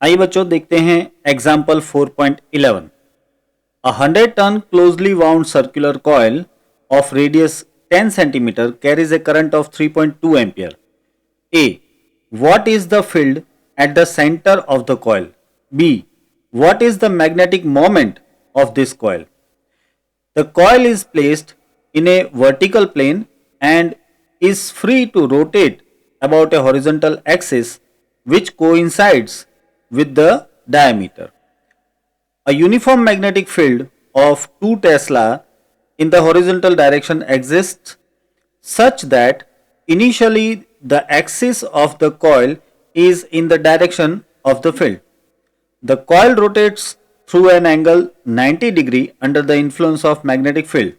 आइए बच्चों देखते हैं example 4.11। A 100-ton closely wound circular coil of radius 10 centimeter carries a current of 3.2 ampere. A. What is the field at the center of the coil? B. What is the magnetic moment of this coil? The coil is placed in a vertical plane and is free to rotate about a horizontal axis which coincides with the diameter. A uniform magnetic field of 2 Tesla in the horizontal direction exists such that initially the axis of the coil is in the direction of the field. The coil rotates through an angle 90 degree under the influence of magnetic field.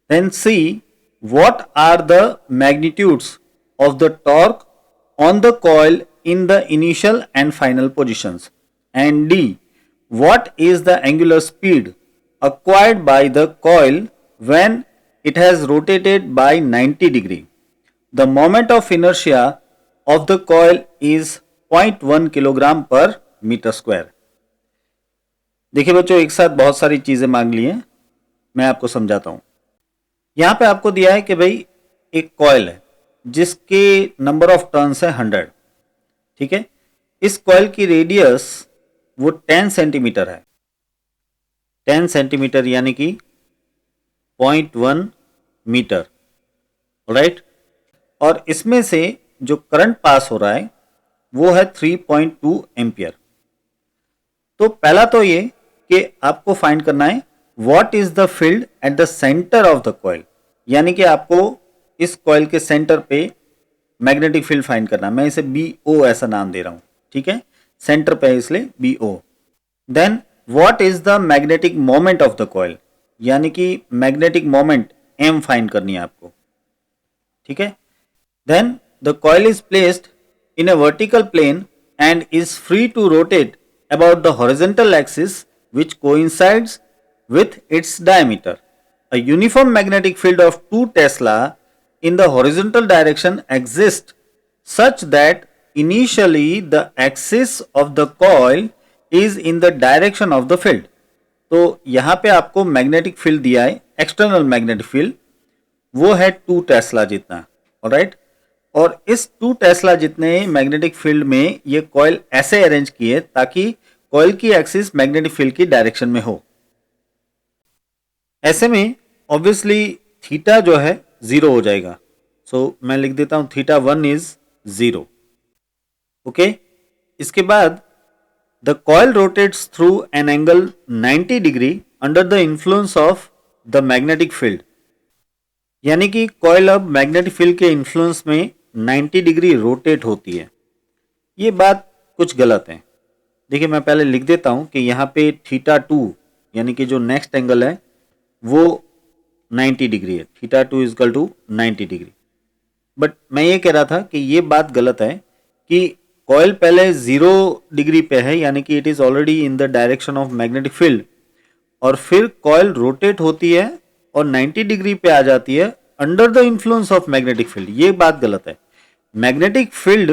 Then see what are the magnitudes of the torque on the coil in the initial and final positions. And D. What is the angular speed acquired by the coil when it has rotated by 90 degree. The moment of inertia of the coil is 0.1 kilogram पर metre square. देखिए बच्चों, एक साथ बहुत सारी चीजें मांग ली हैं, मैं आपको समझाता हूं। यहां पे आपको दिया है कि भाई एक कॉइल है जिसके नंबर ऑफ टर्न्स है 100, ठीक है। इस कॉइल की रेडियस वो 10 सेंटीमीटर है। 10 सेंटीमीटर यानी कि 0.1 मीटर, राइट। और इसमें से जो करंट पास हो रहा है वो है 3.2 एम्पियर। तो पहला तो ये कि आपको फाइंड करना है what is the field at the centre of the coil, यानी कि आपको इस कॉइल के सेंटर पे मैग्नेटिक फील्ड फाइंड करना है। मैं इसे BO ऐसा नाम दे रहा हूं, ठीक है। सेंटर पे है इसलिए BO। Then what is the magnetic moment of the coil, यानी कि मैग्नेटिक मोमेंट M फाइंड करनी है आपको, ठीक है। Then the coil is placed in a vertical plane and is free to rotate about the horizontal axis which coincides with its diameter. A uniform magnetic field of 2 Tesla in the horizontal direction exists such that initially the axis of the coil is in the direction of the field. तो यहां पे आपको magnetic field दिया है, external magnetic field, वो है 2 Tesla जितना, alright. और इस 2 टेस्ला जितने मैग्नेटिक फील्ड में ये कॉइल ऐसे अरेंज किए ताकि कॉइल की एक्सिस मैग्नेटिक फील्ड की डायरेक्शन में हो। ऐसे में ऑब्वियसली थीटा जो है 0 हो जाएगा। सो मैं लिख देता हूं θ1 इज 0, ओके। इसके बाद the coil rotates through an angle 90 degree under the influence of the magnetic field, यानी कि कॉइल अब मैग्नेटिक फील्ड के इन्फ्लुएंस में 90 डिग्री रोटेट होती है। ये बात कुछ गलत है। देखिए मैं पहले लिख देता हूं कि यहाँ पे θ2 यानी कि जो नेक्स्ट एंगल है वो 90 डिग्री है। θ2 is equal to 90 degree. But मैं ये कह रहा था कि ये बात गलत है कि कॉइल पहले 0 डिग्री पे है, यानी कि it is already in the direction of magnetic field, और फिर कॉइल रोटेट होती है और 90 डिग्री पे आ जाती है under the influence of magnetic field. ये बात गलत है। मैग्नेटिक फील्ड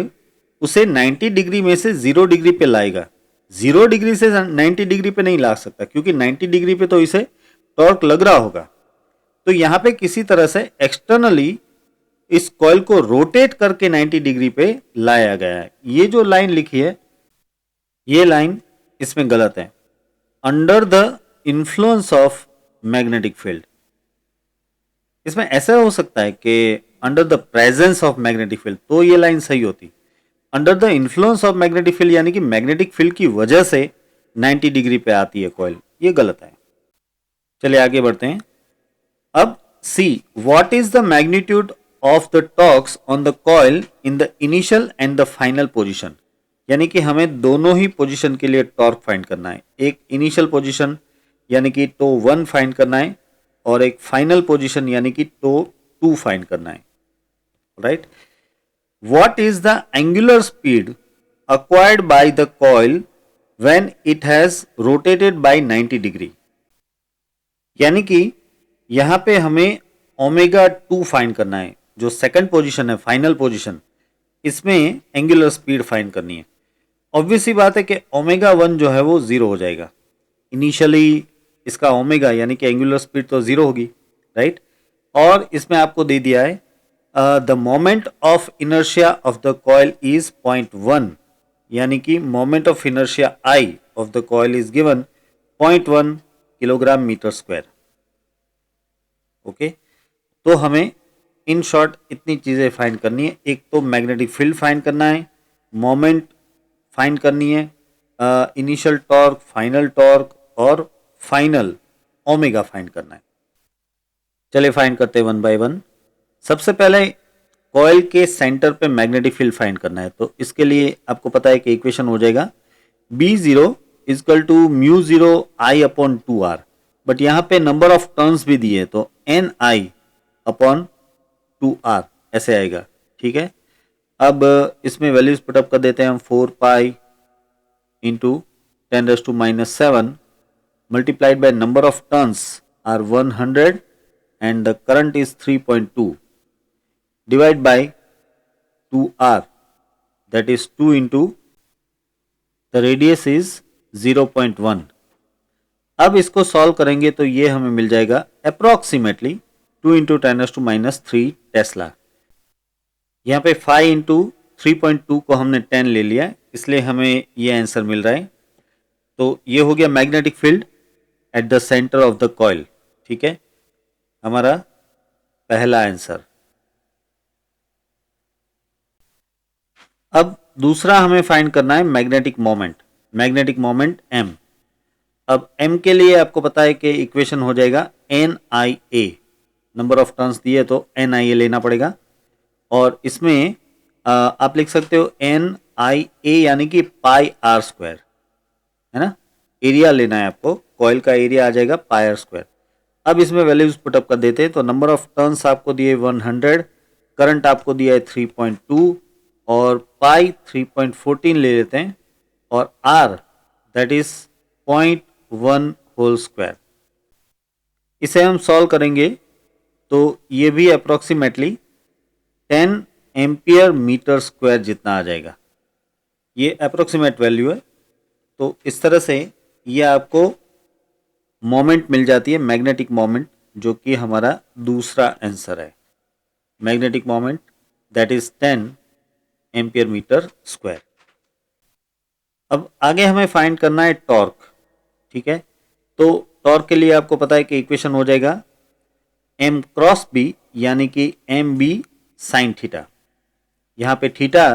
उसे 90 डिग्री में से 0 डिग्री पे लाएगा, 0 डिग्री से 90 डिग्री पे नहीं ला सकता, क्योंकि 90 डिग्री पे तो इसे टॉर्क लग रहा होगा। तो यहां पे किसी तरह से एक्सटर्नली इस कॉइल को रोटेट करके 90 डिग्री पे लाया गया है। ये जो लाइन लिखी है ये लाइन इसमें गलत है। Under the influence of magnetic field, इसमें ऐसा हो सकता है कि under the presence of magnetic field, तो ये लाइन सही होती। Under the influence of magnetic field यानी कि मैग्नेटिक फील्ड की वजह से 90 डिग्री पे आती है कॉइल, ये गलत है। चलिए आगे बढ़ते हैं। अब see what is the magnitude of the torques on the coil in the initial and the final position, यानी कि हमें दोनों ही पोजीशन के लिए टॉर्क फाइंड करना है। एक इनिशियल पोजीशन यानी कि टो 1 फाइंड करना है और एक फाइनल पोजीशन यानी कि टो 2 फाइंड करना है, right. What is the angular speed acquired by the coil when it has rotated by 90 degree? यानी कि यहां पे हमें ओमेगा 2 फाइंड करना है। जो सेकंड पोजीशन है, फाइनल पोजीशन, इसमें एंगुलर स्पीड फाइंड करनी है। ऑब्वियस सी बात है कि ओमेगा 1 जो है वो 0 हो जाएगा। इनिशियली इसका ओमेगा यानी कि एंगुलर स्पीड तो 0 होगी, राइट। और इसमें आपको दे दिया है the moment of inertia of the coil is 0.1, यानी कि moment of inertia I of the coil is given 0.1 kilogram metre square. Okay, तो हमें इन शॉर्ट इतनी चीजें फाइंड करनी है। एक तो मैग्नेटिक फील्ड फाइंड करना है, मोमेंट फाइंड करनी है, इनिशियल टॉर्क, फाइनल टॉर्क और फाइनल ओमेगा फाइंड करना है। चलिए फाइंड करते हैं वन बाय वन। सबसे पहले कॉइल के सेंटर पे मैग्नेटिक फील्ड फाइंड करना है, तो इसके लिए आपको पता है कि इक्वेशन हो जाएगा B0 equal to mu 0 I upon 2R, but यहाँ पे नंबर ऑफ टर्न्स भी दिए तो NI अपॉन 2R ऐसे आएगा, ठीक है। अब इसमें वैल्यूज पुटअप कर देते हैं हम। 4 pi into 10⁻⁻7 multiplied by number of turns are 100 and the current is 3.2 divide by 2R, that is 2 into the radius is 0.1। अब इसको सॉल्व करेंगे तो ये हमें मिल जाएगा अप्रोक्सीमेटली 2 इंटू 10⁻³ टेस्ला। यहाँ पे 5 इंटू 3.2 को हमने 10 ले लिया, इसलिए हमें ये आंसर मिल रहा है। तो ये हो गया magnetic field at the centre of the coil, ठीक है, हमारा पहला आंसर। अब दूसरा हमें फाइंड करना है मैग्नेटिक मोमेंट m। अब m के लिए आपको पता है कि इक्वेशन हो जाएगा NIA, नंबर ऑफ टर्न्स दिए तो NIA लेना पड़ेगा, और इसमें आप लिख सकते हो NIA यानी कि पाई आर स्क्वायर, है ना। एरिया लेना है आपको, कॉइल का एरिया आ जाएगा पाई आर स्क्वायर। अब इसमें वैल्यूज पुटअप कर देते हैं, तो नंबर ऑफ टर्न्स आपको दिए 100, करंट आपको दिया है 3.2 और पाई 3.14 ले लेते हैं, और R that is 0.1 whole square. इसे हम सॉल्व करेंगे तो ये भी अप्रोक्सीमेटली 10 एम्पियर मीटर स्क्वायर जितना आ जाएगा। ये अप्रोक्सीमेट वैल्यू है। तो इस तरह से ये आपको मोमेंट मिल जाती है, मैग्नेटिक मोमेंट, जो कि हमारा दूसरा आंसर है। Magnetic moment that is 10 ampere metre square. अब आगे हमें फाइंड करना है टॉर्क, ठीक है। तो टॉर्क के लिए आपको पता है कि इक्वेशन हो जाएगा m क्रॉस b यानी कि mb साइन थीटा। यहाँ पे थीटा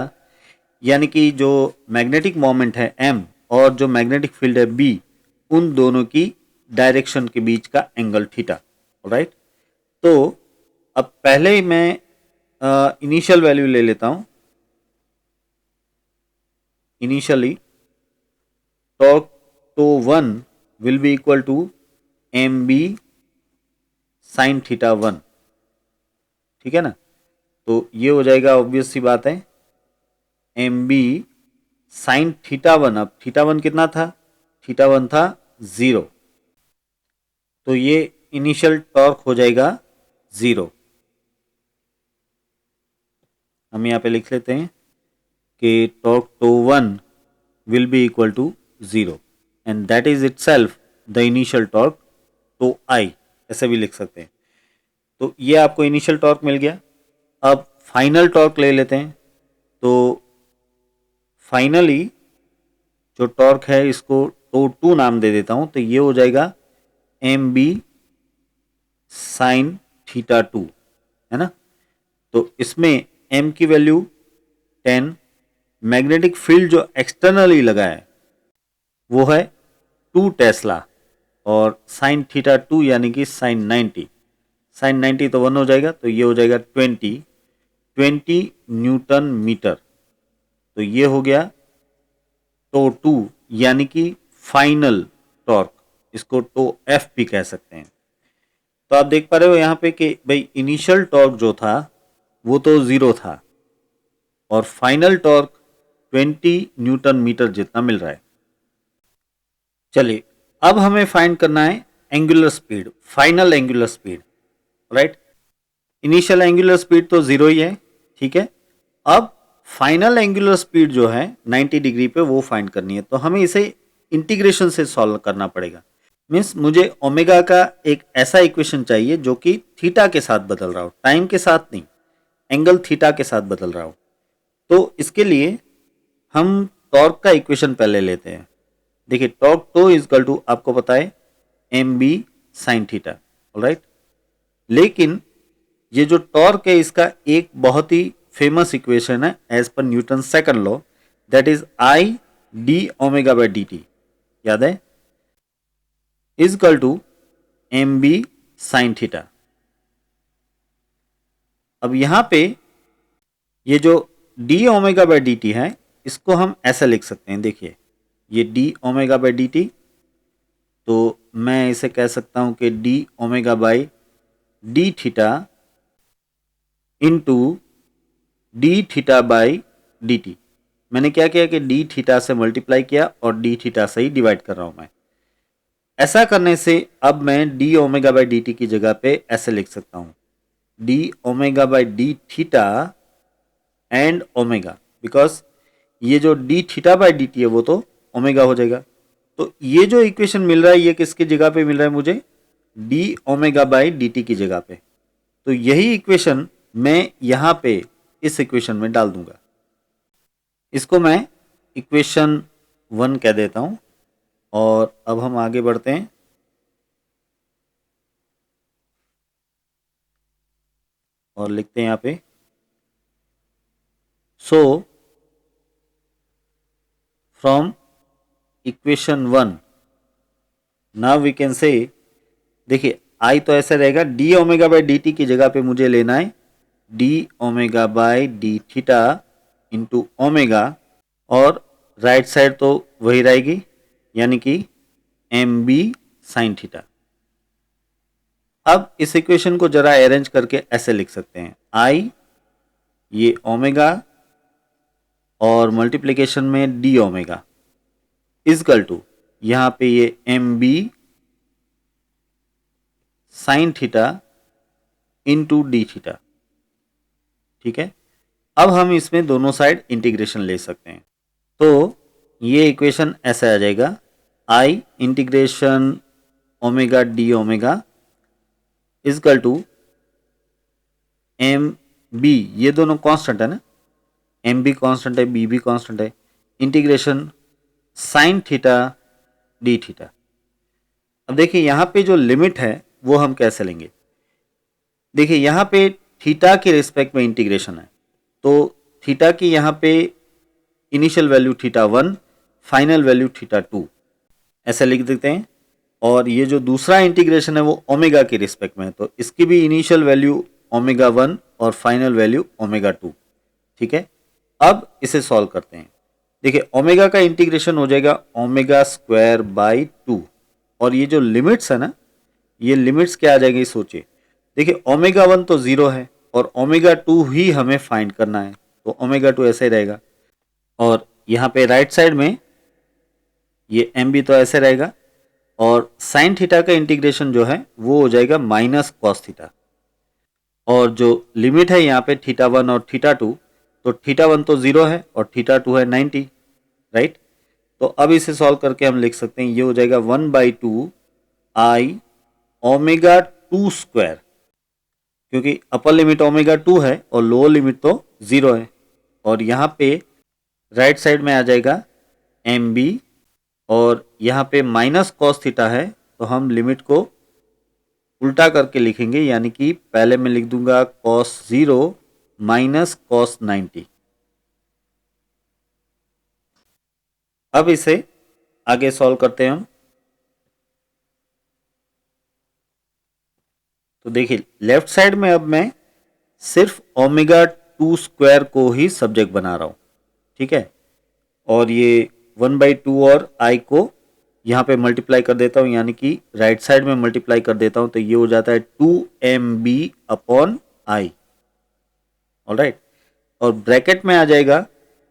यानी कि जो मैग्नेटिक मोमेंट है m और जो मैग्नेटिक फील्ड है b, उन दोनों की डायरेक्शन के बीच का एंगल थीटा, राइट। तो अब पहले मैं इनिशियल वैल्यू ले लेता हूं। इनिशियली टॉर्क तो 1 will be equal to mb sine theta 1, ठीक है ना। तो ये हो जाएगा, ऑब्वियस सी बात है, mb साइन थीटा 1। अब थीटा 1 कितना था? थीटा 1 था 0, तो ये इनिशियल टॉर्क हो जाएगा 0। हम यहाँ पे लिख लेते हैं कि torque tau 1 will be equal to 0 and that is itself the initial torque tau I, ऐसे भी लिख सकते हैं। तो ये आपको इनिशियल टॉर्क मिल गया। अब फाइनल टॉर्क ले लेते हैं। तो फाइनली जो टॉर्क है इसको टो 2 नाम दे देता हूं, तो ये हो जाएगा mb साइन थीटा 2, है ना। तो इसमें m की वैल्यू 10, मैग्नेटिक फील्ड जो एक्सटर्नली लगा है वो है 2 टेस्ला, और साइन थीटा 2 यानी कि साइन 90। साइन 90 तो 1 हो जाएगा, तो ये हो जाएगा 20 न्यूटन मीटर। तो ये हो गया टो 2 यानी कि फाइनल टॉर्क, इसको टो एफ भी कह सकते हैं। तो आप देख पा रहे हो यहाँ पे कि भाई इनिशियल टॉर्क जो था वो तो 0 था और फाइनल टॉर्क 20 न्यूटन मीटर जितना मिल रहा है। चलिए अब हमें फाइंड करना है angular speed, final angular speed, right. Initial angular speed तो 0 ही है, ठीक है। अब फाइनल एंगुलर स्पीड जो है 90 डिग्री पे वो फाइंड करनी है। तो हमें इसे इंटीग्रेशन से सॉल्व करना पड़ेगा। मीन्स मुझे ओमेगा का एक ऐसा इक्वेशन चाहिए जो कि थीटा के साथ बदल रहा हो, टाइम के साथ नहीं, एंगल थीटा के साथ बदल रहा हो। तो इसके लिए हम टॉर्क का इक्वेशन पहले लेते हैं। देखिए टॉर्क टो इजकल टू आपको पता है M B sine theta, alright. लेकिन ये जो टॉर्क है इसका एक बहुत ही फेमस इक्वेशन है as per Newton second law, that is I D omega by D T, याद है, equal to M B sine theta. अब यहां पे ये जो D omega by D T है इसको हम ऐसा लिख सकते हैं। देखिए ये D omega by D T, तो मैं इसे कह सकता हूं कि D omega by D theta into D theta by D T. मैंने क्या किया कि डी थीटा से मल्टीप्लाई किया और डी थीटा से ही डिवाइड कर रहा हूं मैं। ऐसा करने से अब मैं D omega by D T की जगह पे ऐसे लिख सकता हूं D omega by D theta and omega, because ये जो D theta by D T है वो तो ओमेगा हो जाएगा। तो ये जो इक्वेशन मिल रहा है ये किसकी जगह पे मिल रहा है मुझे, D omega by D T की जगह पे। तो यही इक्वेशन मैं यहां पे इस इक्वेशन में डाल दूंगा। इसको मैं इक्वेशन 1 कह देता हूं। और अब हम आगे बढ़ते हैं। और लिखते हैं यहां पे so from equation 1 now we can say, देखिए आई तो ऐसे रहेगा D omega by D T की जगह पे मुझे लेना है D omega by D theta into omega, और राइट साइड तो वही रहेगी यानी कि एम बी साइन थीटा। अब इस इक्वेशन को जरा अरेंज करके ऐसे लिख सकते हैं आई ये ओमेगा और मल्टीप्लिकेशन में डी ओमेगा इजकल टू यहां पे ये M B sine theta into D theta. ठीक है, अब हम इसमें दोनों साइड इंटीग्रेशन ले सकते हैं। तो ये इक्वेशन ऐसा आ जाएगा I integration omega d omega equal to M B, ये दोनों कांस्टेंट है ना, एम बी कांस्टेंट है बी भी कांस्टेंट है, integration sine theta d theta. अब देखिए यहाँ पे जो लिमिट है वो हम कैसे लेंगे। देखिए यहाँ पे थीटा के रिस्पेक्ट में इंटीग्रेशन है, तो थीटा की यहाँ पे initial value theta 1, final value theta 2 ऐसे लिख देते हैं। और ये जो दूसरा इंटीग्रेशन है वो ओमेगा के रिस्पेक्ट में है, तो इसकी भी इनिशियल वैल्यू ओमेगा 1 और फाइनल वैल्यू ओमेगा 2। ठीक है, अब इसे सॉल्व करते हैं। देखिए ओमेगा का इंटीग्रेशन हो जाएगा ओमेगा स्क्वायर बाई 2, और ये जो लिमिट्स है ना, ये लिमिट्स क्या आ जाएगी सोचिए। देखिए ओमेगा 1 तो 0 है और ओमेगा 2 ही हमें फाइंड करना है, तो ओमेगा 2 ऐसे ही रहेगा। और यहाँ पे राइट साइड में ये एम बी तो ऐसे रहेगा, और साइन थीटा का इंटीग्रेशन जो है वो हो जाएगा माइनस कॉस थीटा। और जो लिमिट है यहाँ पे थीटा 1 और थीटा 2, तो थीटा 1 तो 0 है और थीटा 2 है 90, राइट। तो अब इसे सॉल्व करके हम लिख सकते हैं ये हो जाएगा 1/2 आई ओमेगा 2 स्क्वायर, क्योंकि अपर लिमिट ओमेगा 2 है और लोअर लिमिट तो 0 है। और यहाँ पे राइट साइड में आ जाएगा एम बी, और यहाँ पे माइनस कॉस थीटा है तो हम लिमिट को उल्टा करके लिखेंगे, यानी कि पहले मैं लिख दूंगा कॉस 0 माइनस कॉस 90। अब इसे आगे सॉल्व करते हैं हम। तो देखिए लेफ्ट साइड में अब मैं सिर्फ ओमेगा 2 स्क्वायर को ही सब्जेक्ट बना रहा हूं, ठीक है। और ये 1/2 और आई को यहाँ पे मल्टीप्लाई कर देता हूँ, यानी कि राइट साइड में मल्टीप्लाई कर देता हूँ, तो ये हो जाता है 2mb अपॉन आई, ऑलराइट। और ब्रैकेट में आ जाएगा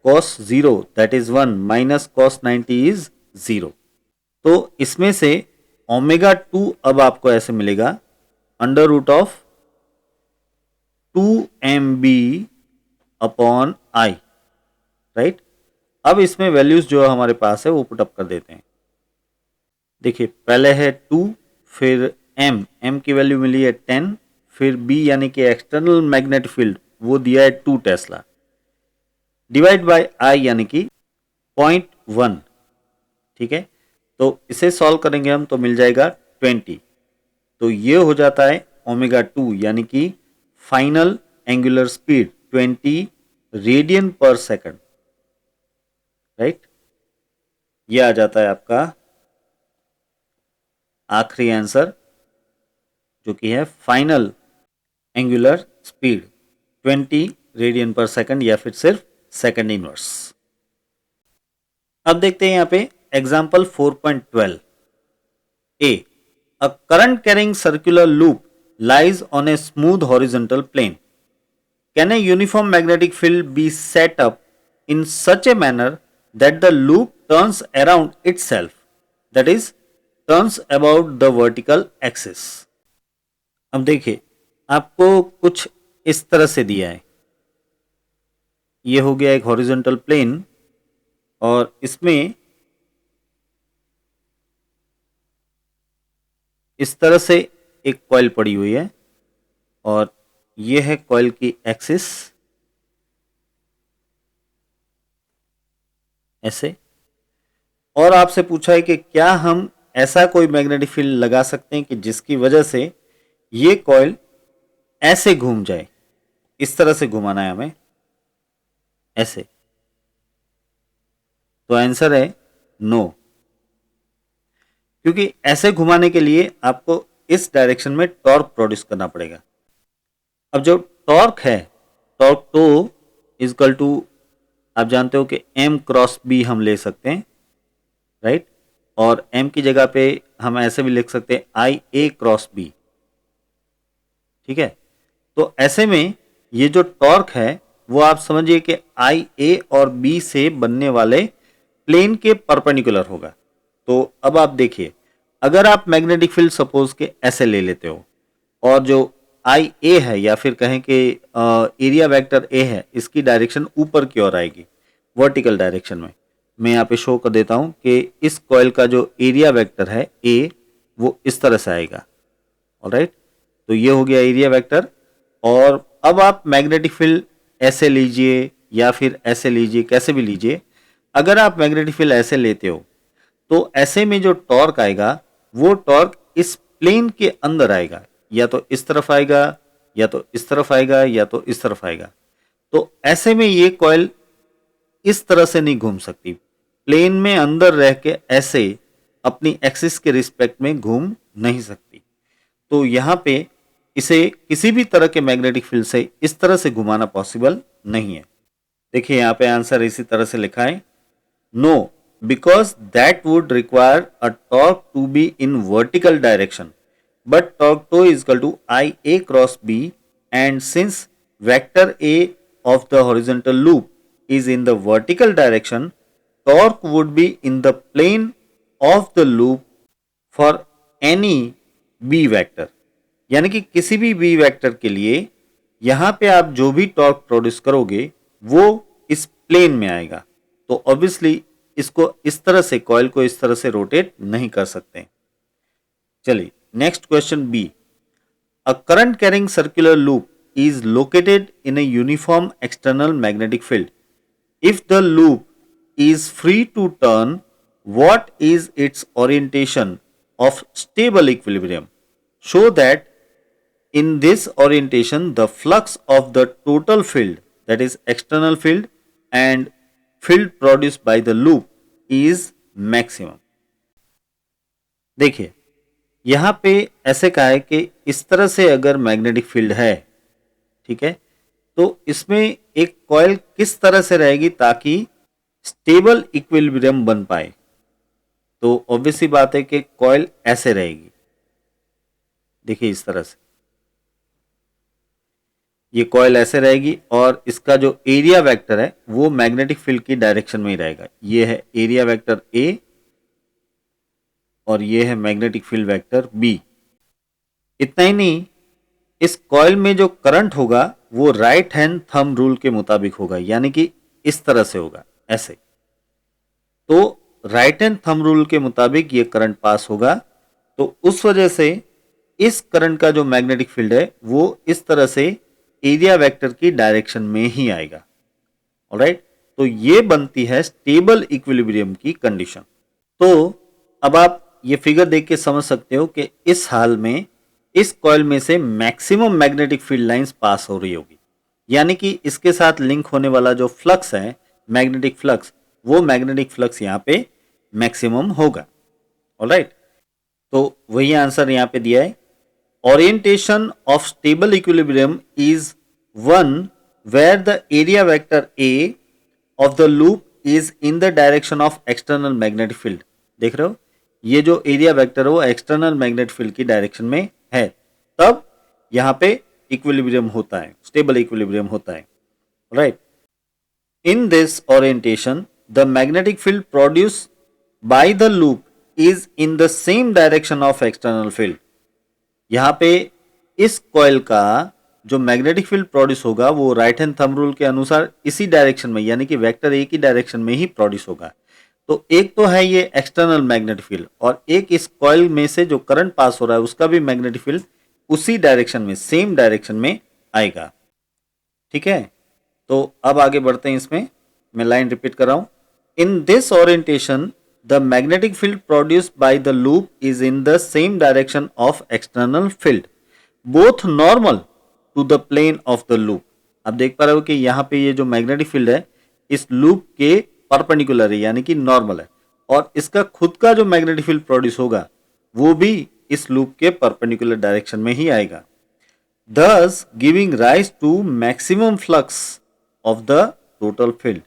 cos 0 that is 1 minus cos 90 is 0। तो इसमें से ओमेगा 2 अब आपको ऐसे मिलेगा under root of 2mb upon I, right. अब इसमें वैल्यूज जो हमारे पास है वो पुटअप कर देते हैं। देखिए पहले है 2, फिर m की वैल्यू मिली है 10, फिर b यानी कि एक्सटर्नल मैग्नेटिक फील्ड वो दिया है 2 टेस्ला, डिवाइड बाय i यानी कि 0.1। ठीक है, तो इसे सॉल्व करेंगे हम तो मिल जाएगा 20। तो ये हो जाता है ओमेगा 2 यानी कि फाइनल एंगुलर स्पीड 20 रेडियन पर सेकंड, राइट। ये आ जाता है आपका आखिरी आंसर जो कि है फाइनल एंगुलर स्पीड 20 रेडियन पर सेकंड या फिर सिर्फ सेकंड इनवर्स। अब देखते हैं यहाँ पे example 4.12 A. A current carrying circular loop lies on a smooth horizontal plane. Can a uniform magnetic field be set up in such a manner that the loop turns around itself, that is, turns about the vertical axis? अब देखिए आपको कुछ इस तरह से दिया है, ये हो गया एक हॉरिजॉन्टल प्लेन और इसमें इस तरह से एक कॉइल पड़ी हुई है और ये है कॉइल की एक्सिस ऐसे, और आपसे पूछा है कि क्या हम ऐसा कोई मैग्नेटिक फील्ड लगा सकते हैं कि जिसकी वजह से ये कॉइल ऐसे घूम जाए। इस तरह से घुमाना है हमें ऐसे, तो आंसर है नो, क्योंकि ऐसे घुमाने के लिए आपको इस डायरेक्शन में टॉर्क प्रोड्यूस करना पड़ेगा। अब जो टॉर्क है, टॉर्क टो इजकल टू, आप जानते हो कि m क्रॉस b हम ले सकते हैं, राइट। और m की जगह पे हम ऐसे भी लिख सकते हैं आई ए क्रॉस b। ठीक है, तो ऐसे में ये जो टॉर्क है वो आप समझिए कि आई ए और b से बनने वाले प्लेन के परपेंडिकुलर होगा। तो अब आप देखिए, अगर आप मैग्नेटिक फील्ड सपोज के ऐसे ले लेते हो और जो आई ए है या फिर कहें कि एरिया वेक्टर ए है, इसकी डायरेक्शन ऊपर की ओर आएगी वर्टिकल डायरेक्शन में। मैं यहाँ पे शो कर देता हूँ कि इस कॉइल का जो एरिया वेक्टर है ए वो इस तरह से आएगा, ऑलराइट। तो ये हो गया एरिया वेक्टर। और अब आप मैग्नेटिक फील्ड ऐसे लीजिए या फिर ऐसे लीजिए, कैसे भी लीजिए, अगर आप मैग्नेटिक फील्ड ऐसे लेते हो तो ऐसे में जो टॉर्क आएगा वो टॉर्क इस प्लेन के अंदर आएगा, या तो इस तरफ आएगा या तो इस तरफ आएगा या तो इस तरफ आएगा। तो ऐसे में ये कॉइल इस तरह से नहीं घूम सकती, प्लेन में अंदर रह के ऐसे अपनी एक्सिस के रिस्पेक्ट में घूम नहीं सकती। तो यहाँ पे इसे किसी भी तरह के मैग्नेटिक फील्ड से इस तरह से घुमाना पॉसिबल नहीं है। देखिए यहाँ पे आंसर इसी तरह से लिखा है, no, because that would require a torque to be in vertical direction, but torque tau is equal to Ia cross B, and since vector A of the horizontal loop is in the vertical direction, torque would be in the plane of the loop for any B vector। यानी कि किसी भी B vector के लिए यहाँ पे आप जो भी टॉर्क प्रोड्यूस करोगे वो इस प्लेन में आएगा। तो ऑब्वियसली इसको इस तरह से, कॉइल को इस तरह से रोटेट नहीं कर सकते। चलिए next question B. A current carrying circular loop is located in a uniform external magnetic field. If the loop is free to turn, what is its orientation of stable equilibrium? Show that in this orientation the flux of the total field, that is external field, and field produced by the loop is maximum। देखिए यहां पे ऐसे कहा है कि इस तरह से अगर मैग्नेटिक फील्ड है, ठीक है, तो इसमें एक कॉइल किस तरह से रहेगी ताकि स्टेबल इक्विलिब्रियम बन पाए। तो ऑब्वियसली बात है कि कॉइल ऐसे रहेगी, देखिए इस तरह से ये कॉइल ऐसे रहेगी और इसका जो एरिया वेक्टर है वो मैग्नेटिक फील्ड की डायरेक्शन में ही रहेगा। ये है एरिया वेक्टर ए और ये है मैग्नेटिक फील्ड वेक्टर बी। इतना ही नहीं, इस कॉइल में जो करंट होगा वो राइट हैंड थंब रूल के मुताबिक होगा, यानी कि इस तरह से होगा। ऐसे। तो राइट हैंड थंब रूल के मुताबिक ये करंट पास होगा, तो उस वजह से इस करंट का जो मैग्नेटिक फील्ड है वो इस तरह से एरिया वेक्टर की डायरेक्शन में ही आएगा। ऑलराइट, तो ये बनती है स्टेबल इक्विलिब्रियम की कंडीशन। तो अब आप ये फिगर देख के समझ सकते हो कि इस हाल में इस कॉइल में से maximum magnetic field lines pass हो रही होगी, यानी कि इसके साथ लिंक होने वाला जो फ्लक्स है मैग्नेटिक फ्लक्स, वो मैग्नेटिक फ्लक्स यहाँ पे मैक्सिमम होगा। ऑलराइट, तो वही आंसर यहाँ पे दिया है। Orientation of stable equilibrium is one where the area vector A of the loop is in the direction of external magnetic field. देख रहे हो, ये जो एरिया वेक्टर है वो एक्सटर्नल मैग्नेटिक फील्ड की डायरेक्शन में है, तब यहाँ पे इक्विलिब्रियम होता है, स्टेबल इक्विलिब्रियम होता है। Right, in this orientation the magnetic field produce by the loop is in the same direction of external field. यहाँ पे इस कॉइल का जो मैग्नेटिक फील्ड प्रोड्यूस होगा वो राइट हैंड थंब रूल के अनुसार इसी डायरेक्शन में, यानी कि वेक्टर ए की डायरेक्शन में ही प्रोड्यूस होगा। तो एक तो है ये एक्सटर्नल मैग्नेटिक फील्ड, और एक इस कॉइल में से जो करंट पास हो रहा है उसका भी मैग्नेटिक फील्ड उसी डायरेक्शन में, सेम डायरेक्शन में आएगा। ठीक है, तो अब आगे बढ़ते हैं इसमें। मैं लाइन रिपीट कर रहा हूं। In this orientation the magnetic field produced by the loop is in the same direction of external field both normal to the plane of the loop. अब देख पा रहे हो कि यहाँ पे ये जो मैग्नेटिक फील्ड है इस लूप के परपेंडिकुलर है, यानी कि नॉर्मल है, और इसका खुद का जो मैग्नेटिक फील्ड प्रोड्यूस होगा वो भी इस लूप के परपेंडिकुलर डायरेक्शन में ही आएगा, thus giving rise to maximum flux of the total field।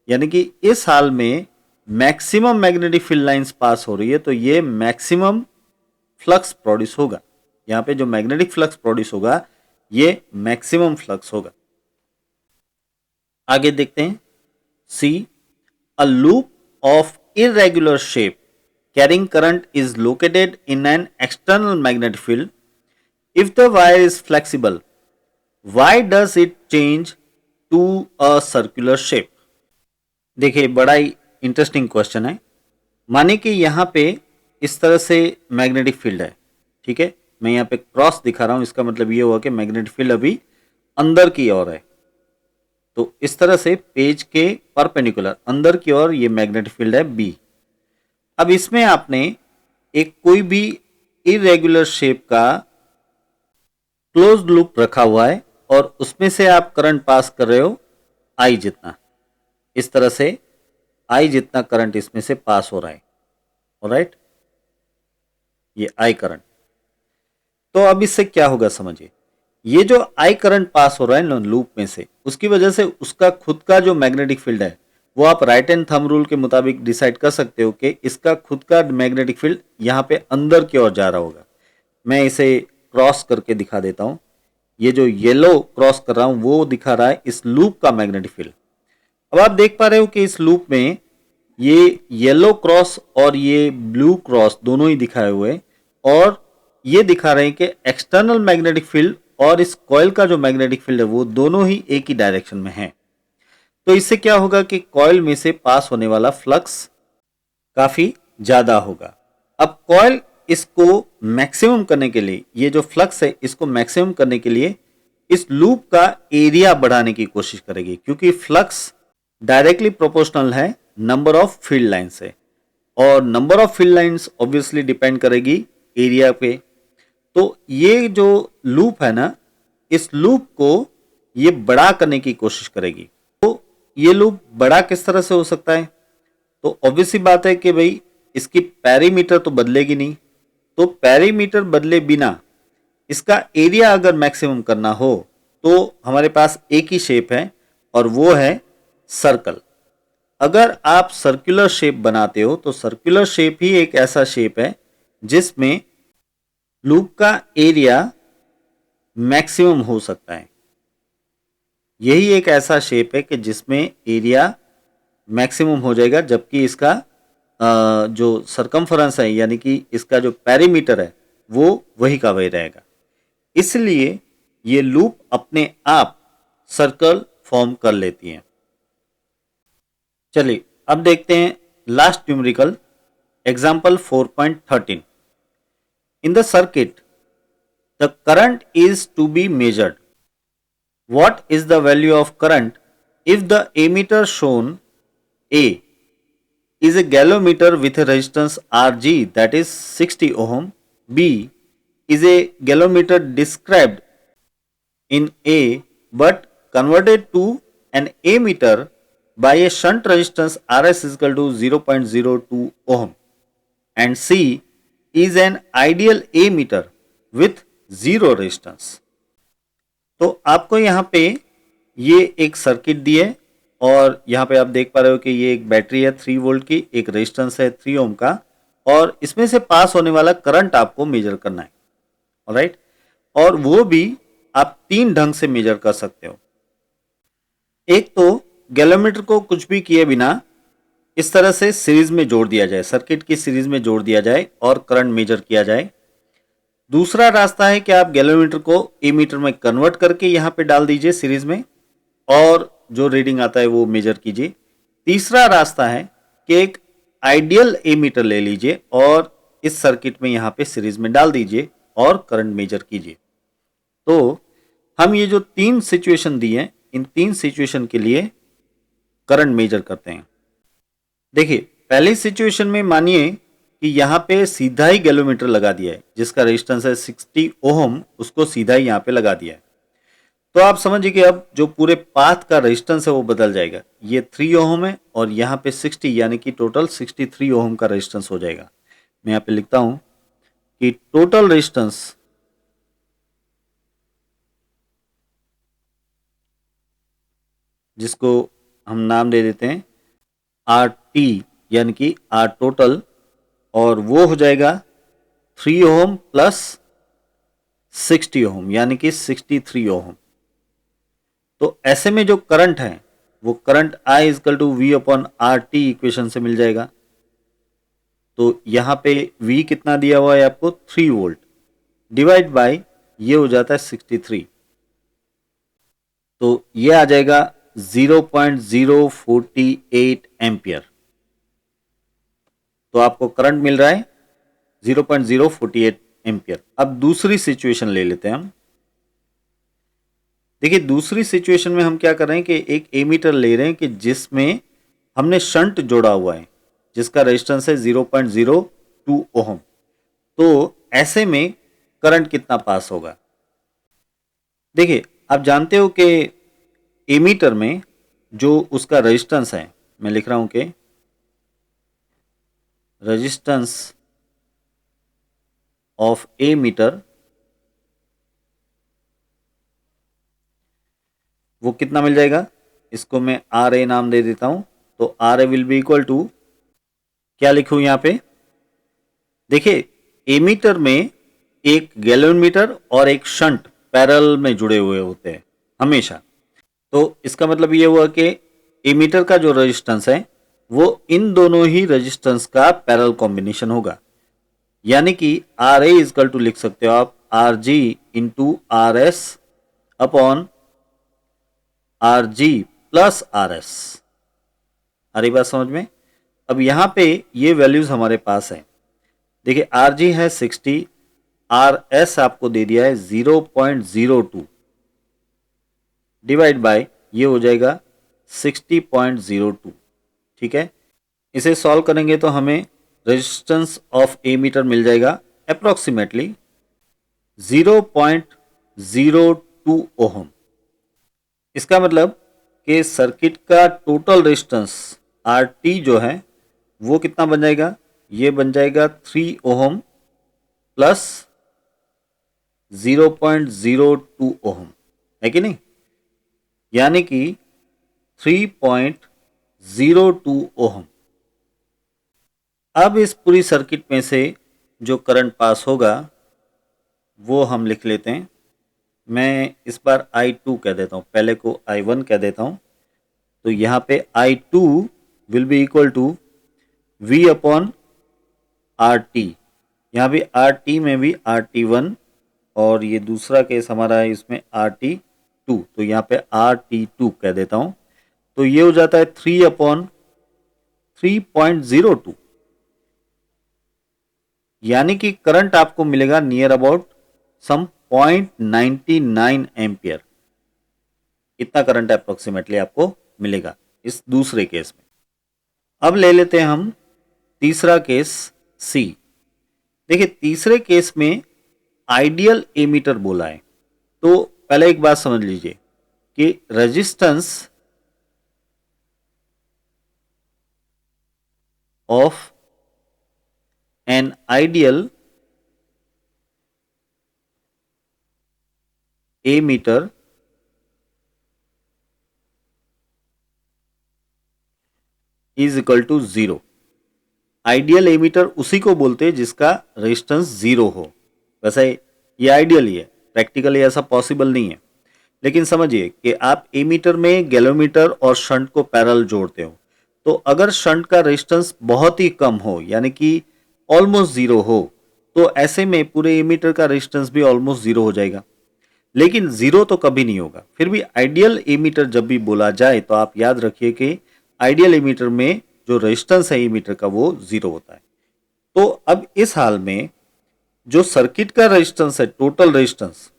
यानी कि इस हाल में maximum magnetic field lines pass हो रही है, तो ये मैक्सिमम फ्लक्स प्रोड्यूस होगा। यहाँ पे जो मैग्नेटिक फ्लक्स प्रोड्यूस होगा ये मैक्सिमम फ्लक्स होगा। आगे देखते हैं। सी, a loop of irregular shape carrying current is located in an external magnetic field. If the wire is flexible, why does it change to a circular shape? देखिए, बड़ा ही interesting question है। माने कि यहाँ पे इस तरह से मैग्नेटिक फील्ड है, ठीक है, मैं यहाँ पे क्रॉस दिखा रहा हूँ, इसका मतलब ये हुआ कि मैग्नेटिक फील्ड अभी अंदर की ओर है। तो इस तरह से पेज के परपेंडिकुलर अंदर की ओर ये मैग्नेटिक फील्ड है बी। अब इसमें आपने एक कोई भी इरेगुलर शेप का क्लोज्ड लूप रखा हुआ है और उसमें से आप करंट पास कर रहे हो आई जितना, इस तरह से आई जितना करंट इसमें से पास हो रहा है। ऑलराइट, ये आई करंट। तो अब इससे क्या होगा समझिए, ये जो आई करंट पास हो रहा है ना लूप में से, उसकी वजह से उसका खुद का जो मैग्नेटिक फील्ड है वो आप राइट हैंड थंब रूल के मुताबिक डिसाइड कर सकते हो कि इसका खुद का मैग्नेटिक फील्ड यहाँ पे अंदर की ओर जा रहा होगा। मैं इसे क्रॉस करके दिखा देता हूँ। ये जो येलो क्रॉस कर रहा हूँ वो दिखा रहा है इस लूप का मैग्नेटिक फील्ड। अब आप देख पा रहे हो कि इस लूप में ये येलो क्रॉस और ये ब्लू क्रॉस दोनों ही दिखाए हुए हैं, और ये दिखा रहे हैं कि एक्सटर्नल मैग्नेटिक फील्ड और इस कॉइल का जो मैग्नेटिक फील्ड है वो दोनों ही एक ही डायरेक्शन में है। तो इससे क्या होगा कि कॉइल में से पास होने वाला फ्लक्स काफी ज्यादा होगा। अब कॉइल इसको मैक्सिमम करने के लिए, ये जो फ्लक्स है इसको मैक्सिमम करने के लिए इस लूप का एरिया बढ़ाने की कोशिश करेगी, क्योंकि फ्लक्स डायरेक्टली प्रोपोर्शनल है नंबर ऑफ फील्ड लाइन से, और number of field lines obviously depend करेगी एरिया पे। तो ये जो लूप है ना, इस लूप को ये बड़ा करने की कोशिश करेगी। तो ये लूप बड़ा किस तरह से हो सकता है? तो ऑब्वियस सी बात है कि भाई इसकी पेरीमीटर तो बदलेगी नहीं, तो पेरीमीटर बदले बिना इसका एरिया अगर मैक्सिमम करना हो तो हमारे पास एक ही शेप है और वो है सर्कल। अगर आप सर्कुलर शेप बनाते हो तो सर्कुलर शेप ही एक ऐसा शेप है जिसमें लूप का एरिया मैक्सिमम हो सकता है। यही एक ऐसा शेप है कि जिसमें एरिया मैक्सिमम हो जाएगा, जबकि इसका जो सरकमफरेंस है यानी कि इसका जो पेरीमीटर है वो वही का वही रहेगा। इसलिए ये लूप अपने आप सर्कल फॉर्म कर लेती हैं। चलिए अब देखते हैं last numerical example 4.13. In the circuit, the current is to be measured. What is the value of current if the ammeter shown A is a galvanometer with a resistance Rg, that is 60 ohm. B is a galvanometer described in A but converted to an ammeter by a shunt resistance Rs is equal to 0.02 ohm, and C is an ideal ammeter with zero resistance. तो आपको यहाँ पे ये एक circuit दी है और यहाँ पे आप देख पा रहे हो कि ये एक बैटरी है 3 वोल्ट की, एक रेजिस्टेंस है 3 ओम का, और इसमें से पास होने वाला करंट आपको मेजर करना है. ऑलराइट, और वो भी आप 3 ढंग से मेजर कर सकते हो. एक तो गैलोमीटर को कुछ भी किए बिना इस तरह से सीरीज में जोड़ दिया जाए, सर्किट की सीरीज में जोड़ दिया जाए और करंट मेजर किया जाए. दूसरा रास्ता है कि आप गैलोमीटर को एमीटर में कन्वर्ट करके यहाँ पे डाल दीजिए सीरीज में और जो रीडिंग आता है वो मेजर कीजिए. तीसरा रास्ता है कि एक आइडियल एमीटर ले लीजिए और इस सर्किट में यहाँ पे सीरीज में डाल दीजिए और करंट मेजर कीजिए. तो हम ये जो 3 सिचुएशन दी हैं, इन 3 सिचुएशन के लिए करंट मेजर करते हैं. देखिए पहली सिचुएशन में मानिए कि यहाँ पे सीधा ही गैलोमीटर लगा दिया है, जिसका रेजिस्टेंस है 60 ओम, उसको सीधा ही यहाँ पे लगा दिया है. तो आप समझिए कि अब जो पूरे पाथ का रेजिस्टेंस है वो बदल जाएगा. ये 3 ओम है और यहाँ पे 60, यानी कि टोटल 63 ओम का रेजिस्टेंस हो जाएगा. मैं यहाँ पे लिखता हूं कि टोटल रेजिस्टेंस जिसको हम नाम दे देते हैं RT, यानी कि R टोटल, और वो हो जाएगा 3 ओम प्लस 60 ओम, यानी कि 63 ओम. तो ऐसे में जो करंट है वो current I equal to V upon RT equation से मिल जाएगा. तो यहाँ पे V कितना दिया हुआ है आपको 3 वोल्ट, डिवाइड बाय ये हो जाता है 63, तो ये आ जाएगा 0.048 एम्पियर. तो आपको करंट मिल रहा है 0.048 एम्पियर. अब दूसरी सिचुएशन ले लेते हैं हम. देखिए दूसरी सिचुएशन में हम क्या कर रहे हैं कि एक एमीटर ले रहे हैं कि जिसमें हमने शंट जोड़ा हुआ है, जिसका रेजिस्टेंस है 0.02 ओम. तो ऐसे में करंट कितना पास होगा. देखिए आप जानते हो कि एमीटर में जो उसका रेजिस्टेंस है, मैं लिख रहा हूं कि रेजिस्टेंस ऑफ एमीटर वो कितना मिल जाएगा, इसको मैं RA नाम दे देता हूं. तो RA will be equal to, क्या लिखूं यहां पे, देखिए एमीटर में एक गैलोमीटर और एक शंट पैरेलल में जुड़े हुए होते हैं हमेशा. तो इसका मतलब ये हुआ कि एमीटर का जो रेजिस्टेंस है वो इन दोनों ही रेजिस्टेंस का पैरेलल कॉम्बिनेशन होगा. यानी कि RA इजकल टू लिख सकते हो आप RG into RS upon RG plus RS. आ रही बात समझ में. अब यहां पे ये वैल्यूज हमारे पास है. देखिए RG है 60, RS आपको दे दिया है 0.02, डिवाइड बाय ये हो जाएगा 60.02. ठीक है, इसे सॉल्व करेंगे तो हमें रेजिस्टेंस ऑफ एमीटर मिल जाएगा अप्रोक्सीमेटली 0.02 ओम. इसका मतलब कि सर्किट का टोटल रेजिस्टेंस RT जो है वो कितना बन जाएगा, ये बन जाएगा 3 ओम प्लस 0.02 ओम, है कि नहीं, यानी कि 3.02 ओम. अब इस पूरी सर्किट में से जो करंट पास होगा वो हम लिख लेते हैं. मैं इस बार I2 कह देता हूं, पहले को I1 कह देता हूं. तो यहाँ पे I2 will be equal to V upon RT. यहाँ भी RT में भी RT1 और ये दूसरा केस हमारा है इसमें RT2, तो यहाँ पे RT2 कह देता हूं. तो ये हो जाता है 3 अपॉन 3.02, यानी कि करंट आपको मिलेगा नियर अबाउट सम 0.99 एम्पियर। इतना करंट अप्रोक्सीमेटली आपको मिलेगा इस दूसरे केस में। अब ले लेते हैं हम तीसरा केस सी। देखिए तीसरे केस में आइडियल एमीटर बोला है, तो पहले एक बात समझ लीजिए कि resistance of an ideal ammeter is equal to 0। Ideal ammeter उसी को बोलते हैं जिसका रेजिस्टेंस 0 हो। वैसे ये आइडियल ही है, प्रैक्टिकली ऐसा पॉसिबल नहीं है, लेकिन समझिए कि आप एमीटर में गैलोमीटर और शंट को पैरेलल जोड़ते हो, तो अगर शंट का रेजिस्टेंस बहुत ही कम हो यानी कि ऑलमोस्ट 0 हो, तो ऐसे में पूरे एमीटर का रेजिस्टेंस भी ऑलमोस्ट 0 हो जाएगा। लेकिन 0 तो कभी नहीं होगा। फिर भी आइडियल एमीटर जब भी बोला जाए तो आप याद रखिए कि आइडियल एमीटर में जो रेजिस्टेंस है एमीटर का वो 0 होता है। तो अब इस हाल में जो सर्किट का रेजिस्टेंस है, टोटल रेजिस्टेंस,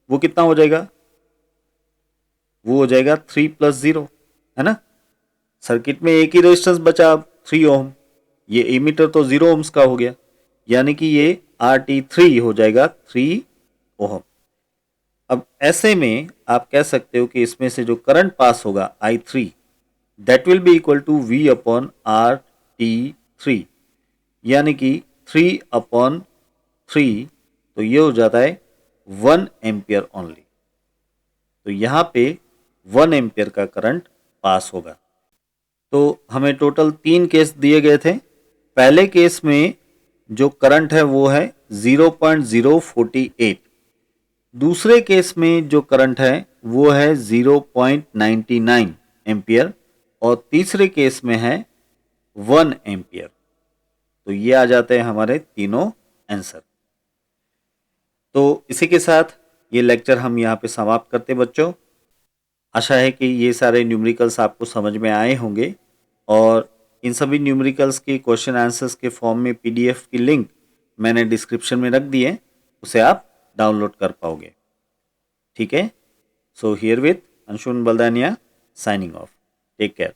वो कितना हो जाएगा? वो हो जाएगा 3 + 0, है ना। सर्किट में एक ही रेजिस्टेंस बचा अब 3 ओम, ये एमीटर तो 0 ओम्स का हो गया, यानी कि ये RT3 हो जाएगा 3 ओम। अब ऐसे में आप कह सकते हो कि इसमें से जो करंट पास होगा I3 that will be equal to V/RT3, यानी कि 3/3, तो ये हो जाता है 1 एम्पियर ओनली। तो यहाँ पे 1 एम्पियर का करंट पास होगा। तो हमें टोटल 3 केस दिए गए थे। पहले केस में जो करंट है वो है 0.048, दूसरे केस में जो करंट है वो है 0.99 एम्पियर और तीसरे केस में है 1 एम्पियर। तो ये आ जाते हैं हमारे तीनों आंसर। तो इसी के साथ ये लेक्चर हम यहाँ पे समाप्त करते हैं बच्चों। आशा है कि ये सारे न्यूमेरिकल्स आपको समझ में आए होंगे और इन सभी न्यूमेरिकल्स के क्वेश्चन आंसर्स के फॉर्म में PDF की लिंक मैंने डिस्क्रिप्शन में रख दी है, उसे आप डाउनलोड कर पाओगे। ठीक है। So here with Anshuman Baldania signing off. Take care.